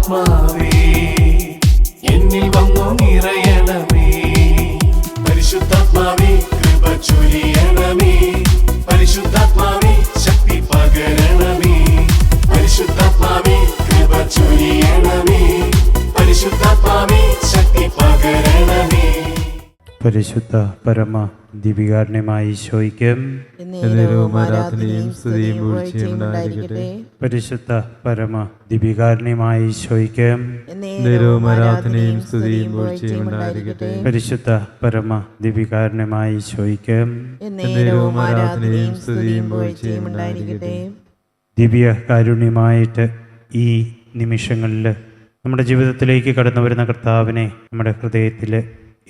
പരിശുദ്ധാത്മാവേ എന്നിൽ വന്നു നിറയണമേ. പരിശുദ്ധാത്മാവേ കൃപ ചൊരിയണമേ. പരിശുദ്ധാത്മാവേ ശക്തി പകരണമേ. പരിശുദ്ധാത്മാവേ കൃപ ചൊരിയണമേ. പരിശുദ്ധാത്മാവേ ശക്തി പകരണമേ. പരിശുദ്ധ പരമ ദിവികാരുണ്യമായ ഈശോയ്ക്ക് ആരാധനയും സ്തുതിയും വീഴ്ചയും ഉണ്ടായിരിക്കട്ടെ. പരിശുദ്ധ പരമ ദിവികാരുണ്യമായ ഈശോയ്ക്ക് ആരാധനയും സ്തുതിയും വീഴ്ചയും ഉണ്ടായിരിക്കട്ടെ. പരിശുദ്ധ പരമ ദിവികാരുണ്യമായ ഈശോയ്ക്ക് ആരാധനയും സ്തുതിയും വീഴ്ചയും ഉണ്ടായിരിക്കട്ടെ. ദിവ്യ കാരുണ്യമായിട്ട് ഈ നിമിഷങ്ങളിൽ നമ്മുടെ ജീവിതത്തിലേക്ക് കടന്നു വരുന്ന കർത്താവിനെ നമ്മുടെ ഹൃദയത്തിൽ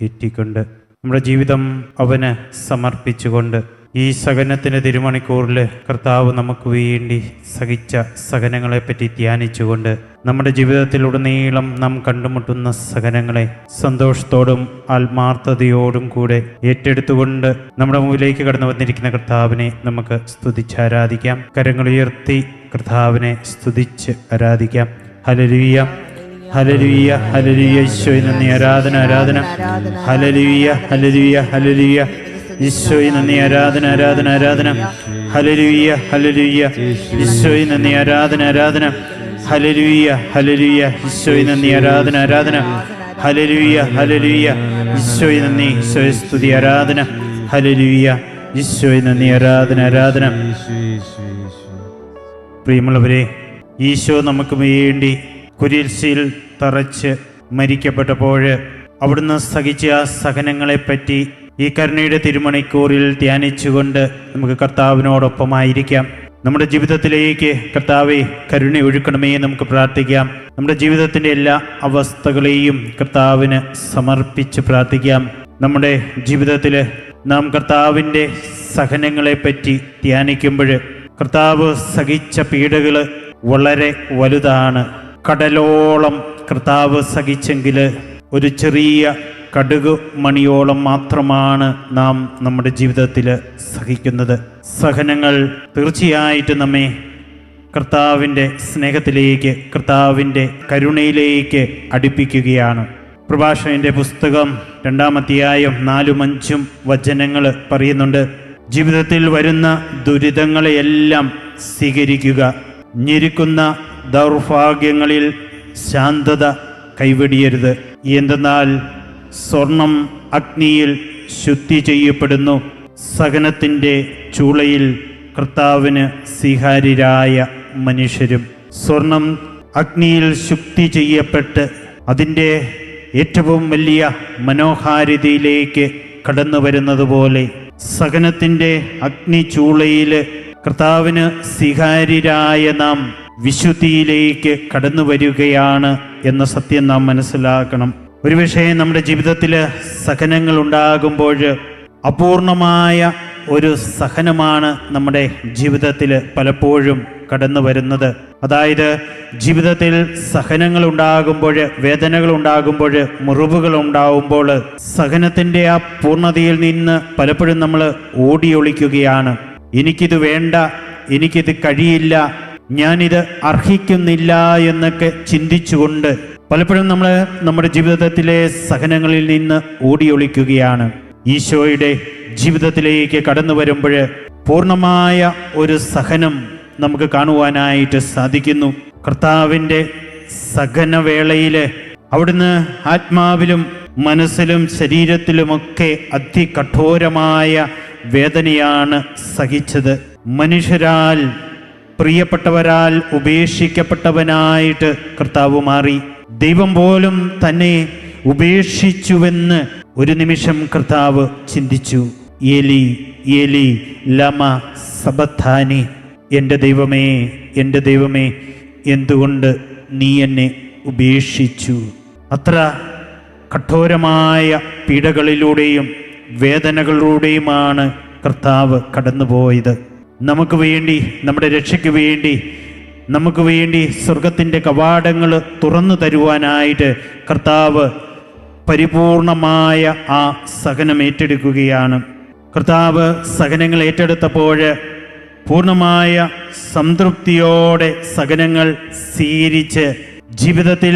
ഏറ്റിക്കൊണ്ട് നമ്മുടെ ജീവിതം അവന് സമർപ്പിച്ചുകൊണ്ട് ഈ സഹനത്തിൻ്റെ തിരുമണിക്കൂറിൽ കർത്താവ് നമുക്ക് വേണ്ടി സഹിച്ച സഹനങ്ങളെപ്പറ്റി ധ്യാനിച്ചുകൊണ്ട് നമ്മുടെ ജീവിതത്തിലുടനീളം നാം കണ്ടുമുട്ടുന്ന സഹനങ്ങളെ സന്തോഷത്തോടും ആത്മാർത്ഥതയോടും കൂടെ ഏറ്റെടുത്തുകൊണ്ട് നമ്മുടെ മുമ്പിലേക്ക് കടന്നു വന്നിരിക്കുന്ന കർത്താവിനെ നമുക്ക് സ്തുതിച്ചാരാധിക്കാം. കരങ്ങളുയർത്തി കർത്താവിനെ സ്തുതിച്ച് ആരാധിക്കാം. Hallelujah hallelujah hallelujah. ഈശോയെ നന്ദി, ആരാധന ആരാധന. Hallelujah hallelujah hallelujah. ഈശോയെ നന്ദി, ആരാധന ആരാധന ആരാധന. Hallelujah hallelujah. ഈശോയെ നന്ദി, ആരാധന ആരാധന. Hallelujah hallelujah. ഈശോയെ നന്ദി, ആരാധന ആരാധന. Hallelujah hallelujah. ഈശോയെ നന്ദി, ഈശോയെ സ്തുതി ആരാധന. ഹല്ലേലൂയ. ഈശോയെ നന്ദി, ആരാധന ആരാധന. പ്രിയമുള്ളവരെ, ഈശോ നമുക്ക് വേണ്ടി കുരിശിൽ തറച്ച് മരിക്കപ്പെട്ടപ്പോൾ അവിടുന്ന് സഹിച്ച ആ സഹനങ്ങളെപ്പറ്റി ഈ കരുണയുടെ തിരുമണിക്കൂറിൽ ധ്യാനിച്ചുകൊണ്ട് നമുക്ക് കർത്താവിനോടൊപ്പമായിരിക്കാം. നമ്മുടെ ജീവിതത്തിലേക്ക് കർത്താവെ കരുണ ഒഴുക്കണമേ നമുക്ക് പ്രാർത്ഥിക്കാം. നമ്മുടെ ജീവിതത്തിൻ്റെ എല്ലാ അവസ്ഥകളെയും കർത്താവിന് സമർപ്പിച്ച് പ്രാർത്ഥിക്കാം. നമ്മുടെ ജീവിതത്തിൽ നാം കർത്താവിൻ്റെ സഹനങ്ങളെപ്പറ്റി ധ്യാനിക്കുമ്പോൾ കർത്താവ് സഹിച്ച പീഡകൾ വളരെ വലുതാണ്. കടലോളം കർത്താവ് സഹിച്ചെങ്കിൽ ഒരു ചെറിയ കടുക് മണിയോളം മാത്രമാണ് നാം നമ്മുടെ ജീവിതത്തിൽ സഹിക്കുന്നത്. സഹനങ്ങൾ തീർച്ചയായിട്ടും നമ്മെ കർത്താവിൻ്റെ സ്നേഹത്തിലേക്ക്, കർത്താവിൻ്റെ കരുണയിലേക്ക് അടുപ്പിക്കുകയാണ്. പ്രഭാഷകന്റെ പുസ്തകം 2-ാം അധ്യായം 4-5 വചനങ്ങൾ പറയുന്നുണ്ട്. ജീവിതത്തിൽ വരുന്ന ദുരിതങ്ങളെയെല്ലാം സ്വീകരിക്കുക. ഞെരുക്കുന്ന ദൗർഭാഗ്യങ്ങളിൽ ശാന്തത കൈവെടിയരുത്. എന്തെന്നാൽ സ്വർണം അഗ്നിയിൽ ശുദ്ധി ചെയ്യപ്പെടുന്നു. സഹനത്തിൻ്റെ ചൂളയിൽ കർത്താവിന് സ്വീകാര്യരായ മനുഷ്യരും. സ്വർണം അഗ്നിയിൽ ശുദ്ധി ചെയ്യപ്പെട്ട് അതിൻ്റെ ഏറ്റവും വലിയ മനോഹാരിതയിലേക്ക് കടന്നു വരുന്നത് പോലെ സഹനത്തിൻ്റെ അഗ്നിചൂളയിൽ കർത്താവിന് സ്വീകാര്യരായ നാം വിശുദ്ധിയിലേക്ക് കടന്നു വരികയാണ് എന്ന സത്യം നാം മനസ്സിലാക്കണം. ഒരുപക്ഷേ നമ്മുടെ ജീവിതത്തിൽ സഹനങ്ങൾ ഉണ്ടാകുമ്പോൾ അപൂർണമായ ഒരു സഹനമാണ് നമ്മുടെ ജീവിതത്തിൽ പലപ്പോഴും കടന്നു വരുന്നത്. അതായത് ജീവിതത്തിൽ സഹനങ്ങൾ ഉണ്ടാകുമ്പോൾ, വേദനകൾ ഉണ്ടാകുമ്പോൾ, മുറിവുകൾ ഉണ്ടാകുമ്പോൾ സഹനത്തിൻ്റെ ആ പൂർണ്ണതയിൽ നിന്ന് പലപ്പോഴും നമ്മൾ ഓടിയൊളിക്കുകയാണ്. എനിക്കിത് വേണ്ട, എനിക്കിത് കഴിയില്ല, ഞാനിത് അർഹിക്കുന്നില്ല എന്നൊക്കെ ചിന്തിച്ചുകൊണ്ട് പലപ്പോഴും നമ്മൾ നമ്മുടെ ജീവിതത്തിലെ സഹനങ്ങളിൽ നിന്ന് ഓടിയൊളിക്കുകയാണ്. ഈശോയുടെ ജീവിതത്തിലേക്ക് കടന്നു വരുമ്പോൾ പൂർണ്ണമായ ഒരു സഹനം നമുക്ക് കാണുവാനായിട്ട് സാധിക്കുന്നു. കർത്താവിൻ്റെ സഹനവേളയിൽ അവിടുന്ന് ആത്മാവിലും മനസ്സിലും ശരീരത്തിലുമൊക്കെ അതികഠോരമായ വേദനയാണ് സഹിച്ചത്. മനുഷ്യരാൽ, പ്രിയപ്പെട്ടവരാൽ ഉപേക്ഷിക്കപ്പെട്ടവനായിട്ട് കർത്താവ് മാറി. ദൈവം പോലും തന്നെ ഉപേക്ഷിച്ചുവെന്ന് ഒരു നിമിഷം കർത്താവ് ചിന്തിച്ചു. ഏലി ഏലി ലമ സബത്താനി. എൻ്റെ ദൈവമേ, എൻ്റെ ദൈവമേ, എന്തുകൊണ്ട് നീ എന്നെ ഉപേക്ഷിച്ചു? അത്ര കഠോരമായ പീഡകളിലൂടെയും വേദനകളിലൂടെയുമാണ് കർത്താവ് കടന്നുപോയത്. നമുക്ക് വേണ്ടി, നമ്മുടെ രക്ഷയ്ക്ക് വേണ്ടി, നമുക്ക് വേണ്ടി സ്വർഗത്തിൻ്റെ കവാടങ്ങൾ തുറന്നു തരുവാനായിട്ട് കർത്താവ് പരിപൂർണമായ ആ സഹനം ഏറ്റെടുക്കുകയാണ്. കർത്താവ് സഹനങ്ങൾ ഏറ്റെടുത്തപ്പോൾ പൂർണ്ണമായ സംതൃപ്തിയോടെ സഹനങ്ങൾ സ്വീകരിച്ച് ജീവിതത്തിൽ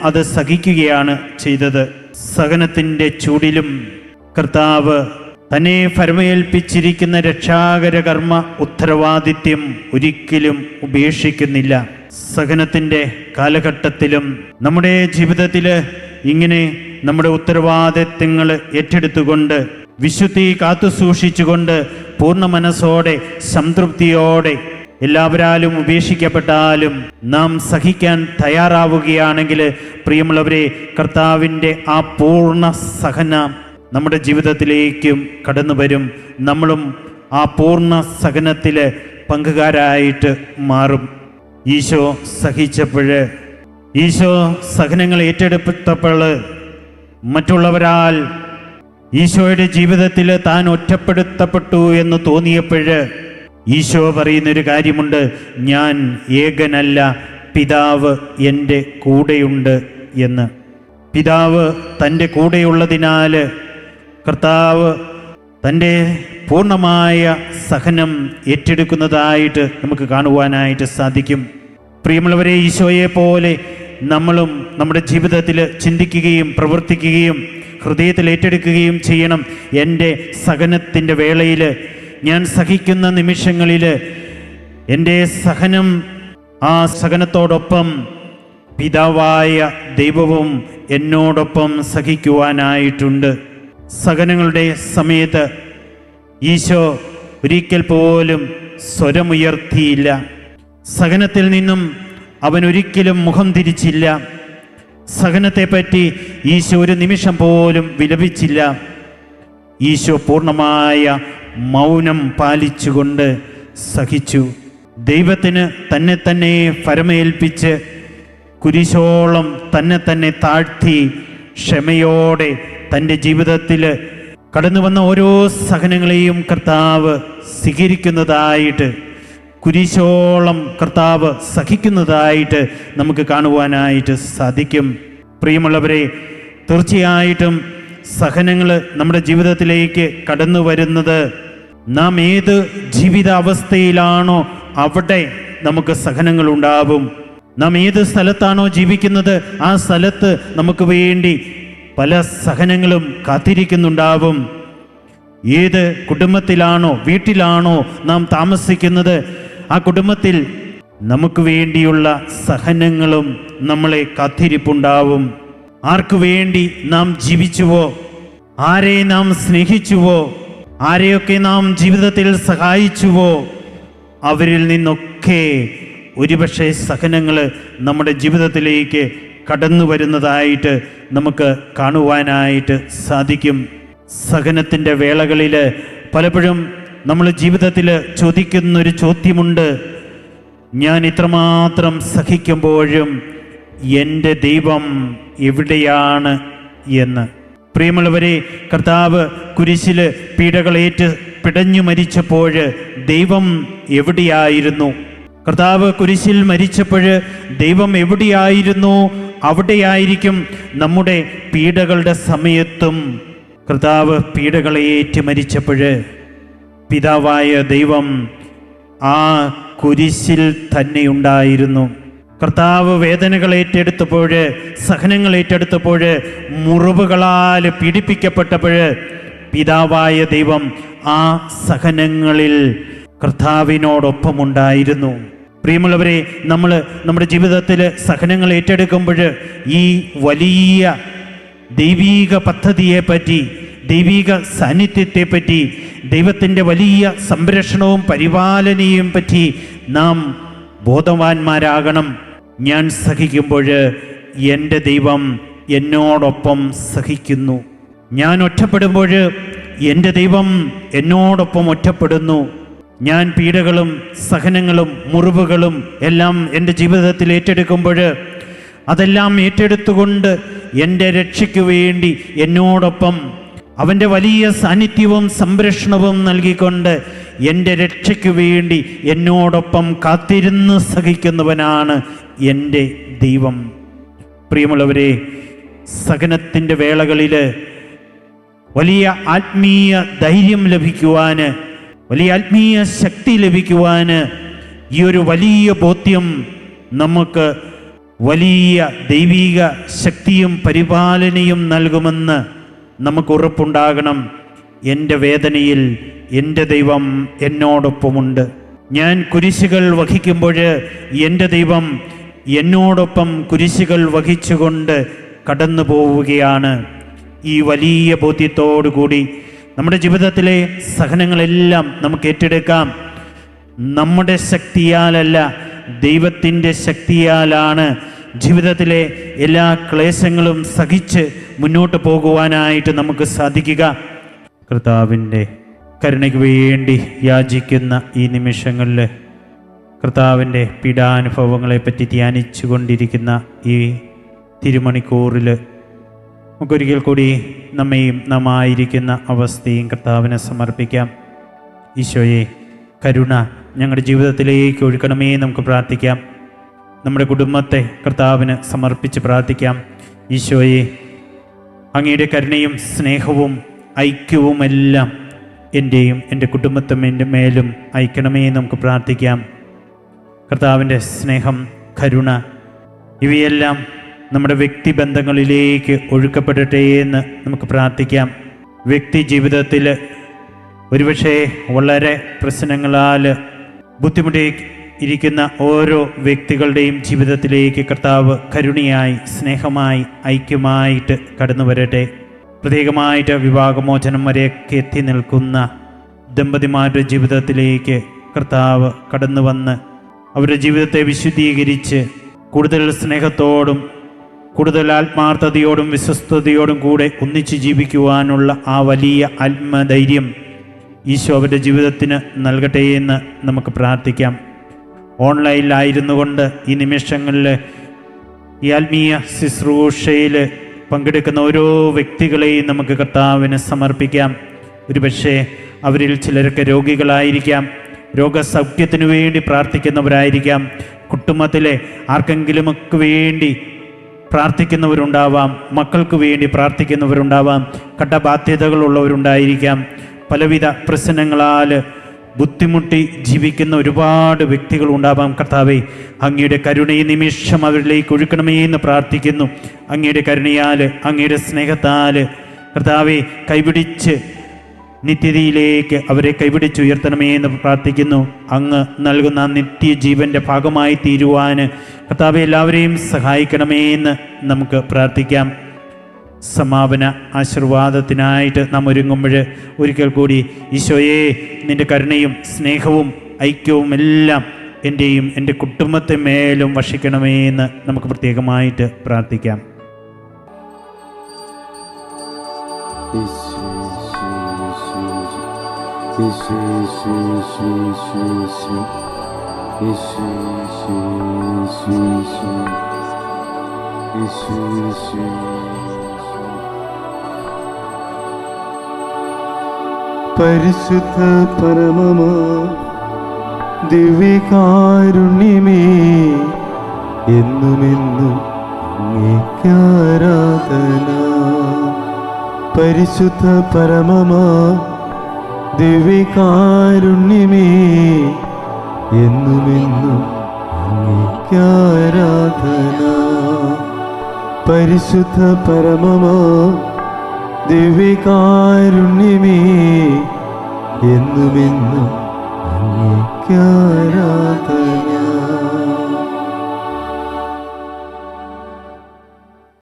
അത് സഹിക്കുകയാണ് ചെയ്തത്. സഹനത്തിൻ്റെ ചൂടിലും കർത്താവ് തന്നെ ഫരമേൽപ്പിച്ചിരിക്കുന്ന രക്ഷാകര കർമ്മ ഉത്തരവാദിത്യം ഒരിക്കലും ഉപേക്ഷിക്കുന്നില്ല. സഹനത്തിൻ്റെ കാലഘട്ടത്തിലും നമ്മുടെ ജീവിതത്തിൽ ഇങ്ങനെ നമ്മുടെ ഉത്തരവാദിത്വങ്ങൾ ഏറ്റെടുത്തുകൊണ്ട് വിശുദ്ധി കാത്തുസൂക്ഷിച്ചുകൊണ്ട് പൂർണ്ണ മനസ്സോടെ സംതൃപ്തിയോടെ എല്ലാവരാലും ഉപേക്ഷിക്കപ്പെട്ടാലും നാം സഹിക്കാൻ തയ്യാറാവുകയാണെങ്കിൽ പ്രിയമുള്ളവരെ, കർത്താവിൻ്റെ ആ പൂർണ്ണ സഹനം നമ്മുടെ ജീവിതത്തിലേക്കും കടന്നു വരും. നമ്മളും ആ പൂർണ്ണ സഹനത്തിൽ പങ്കുകാരായിട്ട് മാറും. ഈശോ സഹിച്ചപ്പോൾ, ഈശോ സഹനങ്ങൾ ഏറ്റെടുത്തപ്പോൾ മറ്റുള്ളവരാൽ ഈശോയുടെ ജീവിതത്തിൽ താൻ ഒറ്റപ്പെടുത്തപ്പെട്ടു എന്ന് തോന്നിയപ്പോൾ ഈശോ പറയുന്നൊരു കാര്യമുണ്ട്: ഞാൻ ഏകനല്ല, പിതാവ് എൻ്റെ കൂടെയുണ്ട് എന്ന്. പിതാവ് തൻ്റെ കൂടെയുള്ളതിനാൽ കർത്താവ് തൻ്റെ പൂർണ്ണമായ സഹനം ഏറ്റെടുക്കുന്നതായിട്ട് നമുക്ക് കാണുവാനായിട്ട് സാധിക്കും. പ്രിയമുള്ളവരെ, ഈശോയെ പോലെ നമ്മളും നമ്മുടെ ജീവിതത്തിൽ ചിന്തിക്കുകയും പ്രവർത്തിക്കുകയും ഹൃദയത്തിൽ ഏറ്റെടുക്കുകയും ചെയ്യണം. എൻ്റെ സഹനത്തിൻ്റെ വേളയിൽ, ഞാൻ സഹിക്കുന്ന നിമിഷങ്ങളിൽ എൻ്റെ സഹനം, ആ സഹനത്തോടൊപ്പം പിതാവായ ദൈവവും എന്നോടൊപ്പം സഹിക്കുവാനായിട്ടുണ്ട്. സഹനങ്ങളുടെ സമയത്ത് ഈശോ ഒരിക്കൽ പോലും സ്വരമുയർത്തിയില്ല. സഹനത്തിൽ നിന്നും അവൻ ഒരിക്കലും മുഖം തിരിച്ചില്ല. സഹനത്തെപ്പറ്റി ഈശോ ഒരു നിമിഷം പോലും വിലപിച്ചില്ല. ഈശോ പൂർണ്ണമായ മൗനം പാലിച്ചുകൊണ്ട് സഹിച്ചു. ദൈവത്തിന് തന്നെ തന്നെ ഫരമേൽപ്പിച്ച് കുരിശോളം തന്നെ താഴ്ത്തി ക്ഷമയോടെ തൻ്റെ ജീവിതത്തിൽ കടന്നു വന്ന ഓരോ സഹനങ്ങളെയും കർത്താവ് സ്വീകരിക്കുന്നതായിട്ട്, കുരിശോളം കർത്താവ് സഹിക്കുന്നതായിട്ട് നമുക്ക് കാണുവാനായിട്ട് സാധിക്കും. പ്രിയമുള്ളവരെ, തീർച്ചയായിട്ടും സഹനങ്ങൾ നമ്മുടെ ജീവിതത്തിലേക്ക് കടന്നു വരുന്നത് നാം ഏത് ജീവിതാവസ്ഥയിലാണോ അവിടെ നമുക്ക് സഹനങ്ങൾ ഉണ്ടാവും. നാം ഏത് സ്ഥലത്താണോ ജീവിക്കുന്നത് ആ സ്ഥലത്ത് നമുക്ക് വേണ്ടി പല സഹനങ്ങളും കാത്തിരിക്കുന്നുണ്ടാവും. ഏത് കുടുംബത്തിലാണോ വീട്ടിലാണോ നാം താമസിക്കുന്നത് ആ കുടുംബത്തിൽ നമുക്ക് വേണ്ടിയുള്ള സഹനങ്ങളും നമ്മളെ കാത്തിരിപ്പുണ്ടാവും. ആർക്കു വേണ്ടി നാം ജീവിച്ചുവോ, ആരെ നാം സ്നേഹിച്ചുവോ, ആരെയൊക്കെ നാം ജീവിതത്തിൽ സഹായിച്ചുവോ, അവരിൽ നിന്നൊക്കെ ഒരുപക്ഷെ സഹനങ്ങൾ നമ്മുടെ ജീവിതത്തിലേക്ക് കടന്നു വരുന്നതായിട്ട് നമുക്ക് കാണുവാനായിട്ട് സാധിക്കും. സഹനത്തിൻ്റെ വേളകളിൽ പലപ്പോഴും നമ്മൾ ജീവിതത്തിൽ ചോദിക്കുന്നൊരു ചോദ്യമുണ്ട്: ഞാൻ ഇത്രമാത്രം സഹിക്കുമ്പോഴും എൻ്റെ ദൈവം എവിടെയാണ് എന്ന്. പ്രിയമുള്ളവരെ, കർത്താവ് കുരിശിൽ പീഡകളേറ്റ് പിടഞ്ഞു മരിച്ചപ്പോൾ ദൈവം എവിടെയായിരുന്നു? കർത്താവ് കുരിശിൽ മരിച്ചപ്പോൾ ദൈവം എവിടെയായിരുന്നു? അവിടെയായിരിക്കും നമ്മുടെ പീഡകളുടെ സമയത്തും. കർത്താവ് പീഡകളേറ്റ് മരിച്ചപ്പോൾ പിതാവായ ദൈവം ആ കുരിശിൽ തന്നെ ഉണ്ടായിരുന്നു. കർത്താവ് വേദനകൾ ഏറ്റെടുത്തപ്പോൾ, സഹനങ്ങൾ ഏറ്റെടുത്തപ്പോൾ, മുറിവുകളാൽ പീഡിപ്പിക്കപ്പെട്ടപ്പോൾ പിതാവായ ദൈവം ആ സഹനങ്ങളിൽ കർത്താവിനോടൊപ്പമുണ്ടായിരുന്നു. പ്രിയമുള്ളവരെ, നമ്മൾ നമ്മുടെ ജീവിതത്തിൽ സഹനങ്ങൾ ഏറ്റെടുക്കുമ്പോൾ ഈ വലിയ ദൈവീക പദ്ധതിയെപ്പറ്റി, ദൈവീക സാന്നിധ്യത്തെപ്പറ്റി, ദൈവത്തിൻ്റെ വലിയ സംരക്ഷണവും പരിപാലനയും പറ്റി നാം ബോധവാന്മാരാകണം. ഞാൻ സഹിക്കുമ്പോൾ എൻ്റെ ദൈവം എന്നോടൊപ്പം സഹിക്കുന്നു. ഞാൻ ഒറ്റപ്പെടുമ്പോൾ എൻ്റെ ദൈവം എന്നോടൊപ്പം ഒറ്റപ്പെടുന്നു. ഞാൻ പീഡകളും സഹനങ്ങളും മുറിവുകളും എല്ലാം എൻ്റെ ജീവിതത്തിൽ ഏറ്റെടുക്കുമ്പോൾ അതെല്ലാം ഏറ്റെടുത്തുകൊണ്ട് എൻ്റെ രക്ഷയ്ക്ക് വേണ്ടി എന്നോടൊപ്പം അവൻ്റെ വലിയ സാന്നിധ്യവും സംരക്ഷണവും നൽകിക്കൊണ്ട് എൻ്റെ രക്ഷയ്ക്ക് വേണ്ടി എന്നോടൊപ്പം കാത്തിരുന്ന് സഹിക്കുന്നവനാണ് എൻ്റെ ദൈവം. പ്രിയമുള്ളവരെ, സഹനത്തിൻ്റെ വേളകളിൽ വലിയ ആത്മീയ ധൈര്യം ലഭിക്കുവാൻ, വലിയ ആത്മീയ ശക്തി ലഭിക്കുവാൻ ഈ ഒരു വലിയ ബോധ്യം നമുക്ക് വലിയ ദൈവിക ശക്തിയും പരിപാലനയും നൽകുമെന്ന് നമുക്ക് ഉറപ്പുണ്ടാകണം. എൻ്റെ വേദനയിൽ എൻ്റെ ദൈവം എന്നോടൊപ്പമുണ്ട്. ഞാൻ കുരിശുകൾ വഹിക്കുമ്പോൾ എൻ്റെ ദൈവം എന്നോടൊപ്പം കുരിശുകൾ വഹിച്ചുകൊണ്ട് കടന്നു പോവുകയാണ്. ഈ വലിയ ബോധ്യത്തോടു കൂടി നമ്മുടെ ജീവിതത്തിലെ സഹനങ്ങളെല്ലാം നമുക്ക് ഏറ്റെടുക്കാം. നമ്മുടെ ശക്തിയാലല്ല, ദൈവത്തിൻ്റെ ശക്തിയാലാണ് ജീവിതത്തിലെ എല്ലാ ക്ലേശങ്ങളും സഹിച്ച് മുന്നോട്ട് പോകുവാനായിട്ട് നമുക്ക് സാധിക്കുക. കർത്താവിൻ്റെ കരുണയ്ക്ക് വേണ്ടി യാചിക്കുന്ന ഈ നിമിഷങ്ങളിൽ കർത്താവിൻ്റെ പീഡാനുഭവങ്ങളെപ്പറ്റി ധ്യാനിച്ചു കൊണ്ടിരിക്കുന്ന ഈ തിരുമണിക്കൂറിൽ നമുക്കൊരിക്കൽ കൂടി നമ്മയും നാം ആയിരിക്കുന്ന അവസ്ഥയും കർത്താവിനെ സമർപ്പിക്കാം. ഈശോയെ, കരുണ ഞങ്ങളുടെ ജീവിതത്തിലേക്ക് ഒഴുക്കണമേ നമുക്ക് പ്രാർത്ഥിക്കാം. നമ്മുടെ കുടുംബത്തെ കർത്താവിന് സമർപ്പിച്ച് പ്രാർത്ഥിക്കാം. ഈശോയെ, അങ്ങയുടെ കരുണയും സ്നേഹവും ഐക്യവുമെല്ലാം എൻ്റെയും എൻ്റെ കുടുംബത്തിൻ്റെ മേലും അയക്കണമേ നമുക്ക് പ്രാർത്ഥിക്കാം. കർത്താവിൻ്റെ സ്നേഹം, കരുണ ഇവയെല്ലാം നമ്മുടെ വ്യക്തിബന്ധങ്ങളിലേക്ക് ഒഴുക്കപ്പെടട്ടെ എന്ന് നമുക്ക് പ്രാർത്ഥിക്കാം. വ്യക്തി ജീവിതത്തിൽ ഒരുപക്ഷെ വളരെ പ്രശ്നങ്ങളാൽ ബുദ്ധിമുട്ടി ഇരിക്കുന്ന ഓരോ വ്യക്തികളുടെയും ജീവിതത്തിലേക്ക് കർത്താവ് കരുണയായി, സ്നേഹമായി, ഐക്യമായിട്ട് കടന്നു വരട്ടെ. പ്രത്യേകമായിട്ട് വിവാഹമോചനം വരെയൊക്കെ എത്തി നിൽക്കുന്ന ദമ്പതിമാരുടെ ജീവിതത്തിലേക്ക് കർത്താവ് കടന്നു വന്ന് അവരുടെ ജീവിതത്തെ വിശുദ്ധീകരിച്ച് കൂടുതൽ സ്നേഹത്തോടും കൂടുതൽ ആത്മാർത്ഥതയോടും വിശ്വസ്തയോടും കൂടെ ഒന്നിച്ച് ജീവിക്കുവാനുള്ള ആ വലിയ ആത്മധൈര്യം ഈശോ അവരുടെ ജീവിതത്തിന് നൽകട്ടെ എന്ന് നമുക്ക് പ്രാർത്ഥിക്കാം. ഓൺലൈനിലായിരുന്നു കൊണ്ട് ഈ നിമിഷങ്ങളിൽ ഈ ആത്മീയ ശുശ്രൂഷയിൽ പങ്കെടുക്കുന്ന ഓരോ വ്യക്തികളെയും നമുക്ക് കർത്താവിന് സമർപ്പിക്കാം. ഒരുപക്ഷെ അവരിൽ ചിലരൊക്കെ രോഗികളായിരിക്കാം, രോഗസൗഖ്യത്തിനു വേണ്ടി പ്രാർത്ഥിക്കുന്നവരായിരിക്കാം, കുടുംബത്തിലെ ആർക്കെങ്കിലുമൊക്കെ വേണ്ടി പ്രാർത്ഥിക്കുന്നവരുണ്ടാവാം, മക്കൾക്ക് വേണ്ടി പ്രാർത്ഥിക്കുന്നവരുണ്ടാവാം, കടബാധ്യതകളുള്ളവരുണ്ടായിരിക്കാം. പലവിധ പ്രശ്നങ്ങളാൽ ബുദ്ധിമുട്ടി ജീവിക്കുന്ന ഒരുപാട് വ്യക്തികളുണ്ടാവാം. കർത്താവേ, അങ്ങയുടെ കരുണയെ നിമിഷം അവരിലേക്ക് ഒഴുക്കണമേ എന്ന് പ്രാർത്ഥിക്കുന്നു. അങ്ങയുടെ കരുണയാൽ, അങ്ങയുടെ സ്നേഹത്താൽ കർത്താവെ കൈപിടിച്ച് നിത്യതയിലേക്ക് അവരെ കൈപിടിച്ചുയർത്തണമേ എന്ന് പ്രാർത്ഥിക്കുന്നു. അങ്ങ് നൽകുന്ന നിത്യജീവൻ്റെ ഭാഗമായി തീരുവാൻ കർത്താവെ എല്ലാവരെയും സഹായിക്കണമേ എന്ന് നമുക്ക് പ്രാർത്ഥിക്കാം. സമാപന ആശീർവാദത്തിനായിട്ട് നാം ഒരുങ്ങുമ്പോൾ ഒരിക്കൽ കൂടി ഈശോയെ, നിൻ്റെ കരുണയും സ്നേഹവും ഐക്യവും എല്ലാം എൻ്റെയും എൻ്റെ കുടുംബത്തെ മേലും വർഷിക്കണമേ എന്ന് നമുക്ക് പ്രത്യേകമായിട്ട് പ്രാർത്ഥിക്കാം. പരിശുദ്ധ പരമമാ ദിവ്യകാരുണ്യമേ, എന്നുമെന്നും അങ്ങേക്കാരാധന. പരിശുദ്ധ പരമമാ ദിവ്യകാരുണ്യമേ, എന്നുമെന്നും അങ്ങേക്കാരാധന. പരിശുദ്ധ പരമമാ ദിവ്യകാരുണ്യമേ, എന്നുമെന്നും അങ്ങേക്കാരാധന.